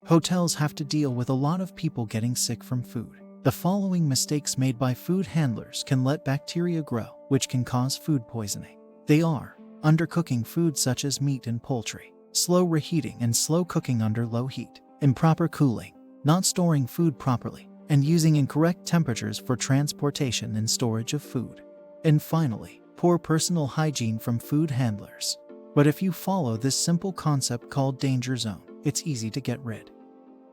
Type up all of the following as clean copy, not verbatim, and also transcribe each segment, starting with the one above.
Hotels have to deal with a lot of people getting sick from food. The following mistakes made by food handlers can let bacteria grow, which can cause food poisoning. They are undercooking food such as meat and poultry, slow reheating and slow cooking under low heat, improper cooling, not storing food properly, and using incorrect temperatures for transportation and storage of food. And finally, poor personal hygiene from food handlers. But if you follow this simple concept called danger zone, it's easy to get rid.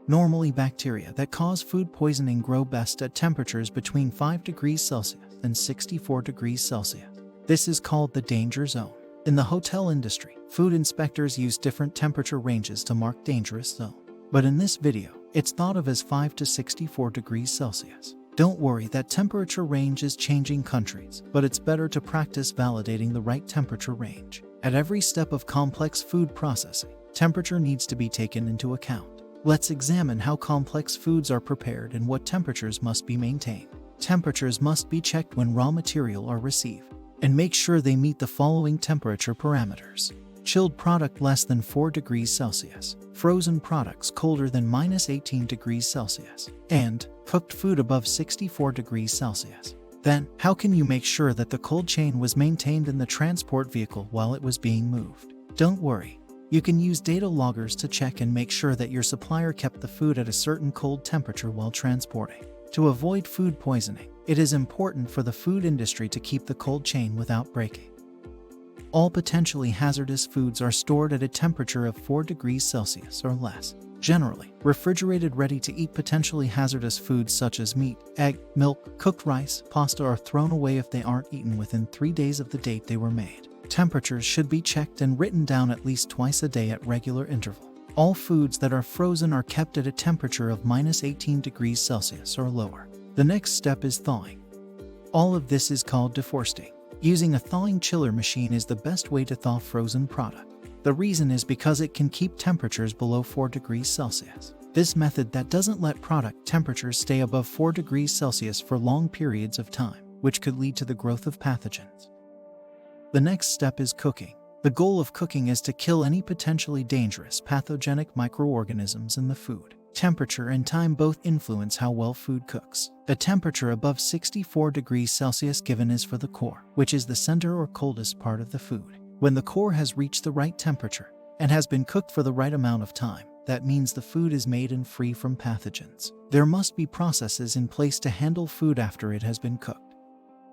Normally, bacteria that cause food poisoning grow best at temperatures between 5 degrees Celsius and 64 degrees Celsius. This is called the danger zone. In the hotel industry, food inspectors use different temperature ranges to mark dangerous zone. But in this video, it's thought of as 5 to 64 degrees Celsius. Don't worry, that temperature range is changing countries, but it's better to practice validating the right temperature range. At every step of complex food processing, temperature needs to be taken into account. Let's examine how complex foods are prepared and what temperatures must be maintained. Temperatures must be checked when raw material are received, and make sure they meet the following temperature parameters. Chilled product less than 4 degrees Celsius, frozen products colder than -18 degrees Celsius, and cooked food above 64 degrees Celsius. Then, how can you make sure that the cold chain was maintained in the transport vehicle while it was being moved? Don't worry. You can use data loggers to check and make sure that your supplier kept the food at a certain cold temperature while transporting. To avoid food poisoning, it is important for the food industry to keep the cold chain without breaking. All potentially hazardous foods are stored at a temperature of 4 degrees Celsius or less. Generally, refrigerated ready-to-eat potentially hazardous foods such as meat, egg, milk, cooked rice, pasta are thrown away if they aren't eaten within 3 days of the date they were made. Temperatures should be checked and written down at least twice a day at regular interval. All foods that are frozen are kept at a temperature of -18 degrees Celsius or lower. The next step is thawing. All of this is called defrosting. Using a thawing chiller machine is the best way to thaw frozen product. The reason is because it can keep temperatures below 4 degrees Celsius. This method that doesn't let product temperatures stay above 4 degrees Celsius for long periods of time, which could lead to the growth of pathogens. The next step is cooking. The goal of cooking is to kill any potentially dangerous pathogenic microorganisms in the food. Temperature and time both influence how well food cooks. A temperature above 64 degrees Celsius given is for the core, which is the center or coldest part of the food. When the core has reached the right temperature and has been cooked for the right amount of time, that means the food is made and free from pathogens. There must be processes in place to handle food after it has been cooked,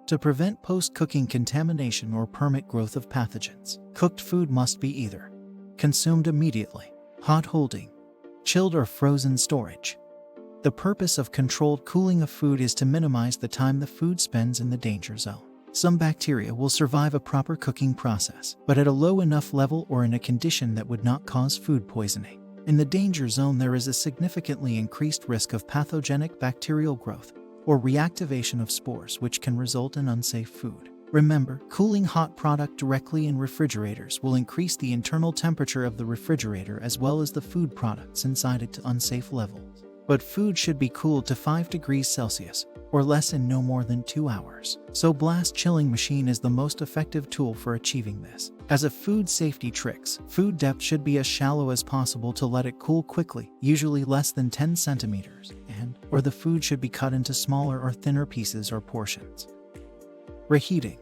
to prevent post-cooking contamination or permit growth of pathogens. Cooked food must be either consumed immediately, hot holding, chilled or frozen storage. The purpose of controlled cooling of food is to minimize the time the food spends in the danger zone. Some bacteria will survive a proper cooking process, but at a low enough level or in a condition that would not cause food poisoning. In the danger zone, there is a significantly increased risk of pathogenic bacterial growth or reactivation of spores, which can result in unsafe food. Remember, cooling hot product directly in refrigerators will increase the internal temperature of the refrigerator as well as the food products inside it to unsafe levels. But food should be cooled to 5 degrees Celsius or less in no more than 2 hours. So blast chilling machine is the most effective tool for achieving this. As a food safety tricks, food depth should be as shallow as possible to let it cool quickly, usually less than 10 centimeters, or the food should be cut into smaller or thinner pieces or portions. Reheating.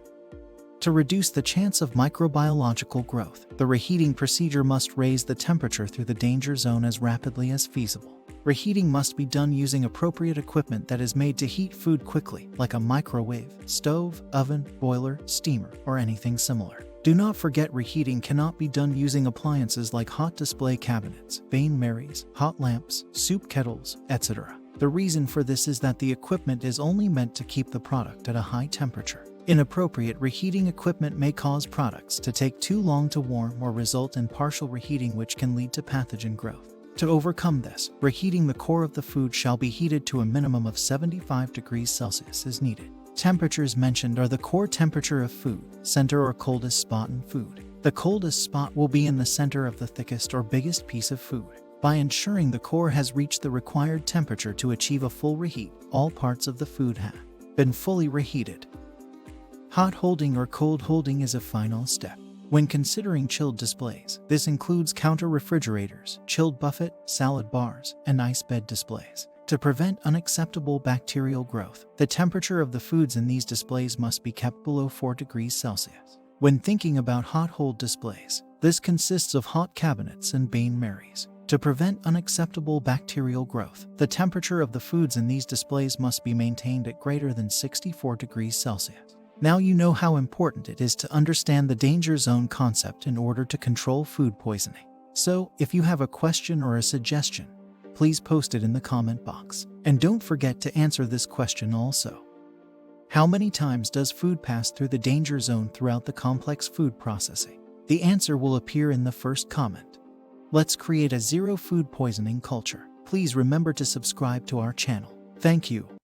To reduce the chance of microbiological growth, the reheating procedure must raise the temperature through the danger zone as rapidly as feasible. Reheating must be done using appropriate equipment that is made to heat food quickly, like a microwave, stove, oven, boiler, steamer, or anything similar. Do not forget, reheating cannot be done using appliances like hot display cabinets, bain-maries, hot lamps, soup kettles, etc. The reason for this is that the equipment is only meant to keep the product at a high temperature. Inappropriate reheating equipment may cause products to take too long to warm or result in partial reheating, which can lead to pathogen growth. To overcome this, reheating the core of the food shall be heated to a minimum of 75 degrees Celsius as needed. Temperatures mentioned are the core temperature of food, center or coldest spot in food. The coldest spot will be in the center of the thickest or biggest piece of food. By ensuring the core has reached the required temperature to achieve a full reheat, all parts of the food have been fully reheated. Hot holding or cold holding is a final step. When considering chilled displays, this includes counter refrigerators, chilled buffet, salad bars, and ice bed displays. To prevent unacceptable bacterial growth, the temperature of the foods in these displays must be kept below 4 degrees Celsius. When thinking about hot hold displays, this consists of hot cabinets and bain-maries. To prevent unacceptable bacterial growth, the temperature of the foods in these displays must be maintained at greater than 64 degrees Celsius. Now you know how important it is to understand the danger zone concept in order to control food poisoning. So, if you have a question or a suggestion, please post it in the comment box. And don't forget to answer this question also. How many times does food pass through the danger zone throughout the complex food processing? The answer will appear in the first comment. Let's create a zero food poisoning culture. Please remember to subscribe to our channel. Thank you.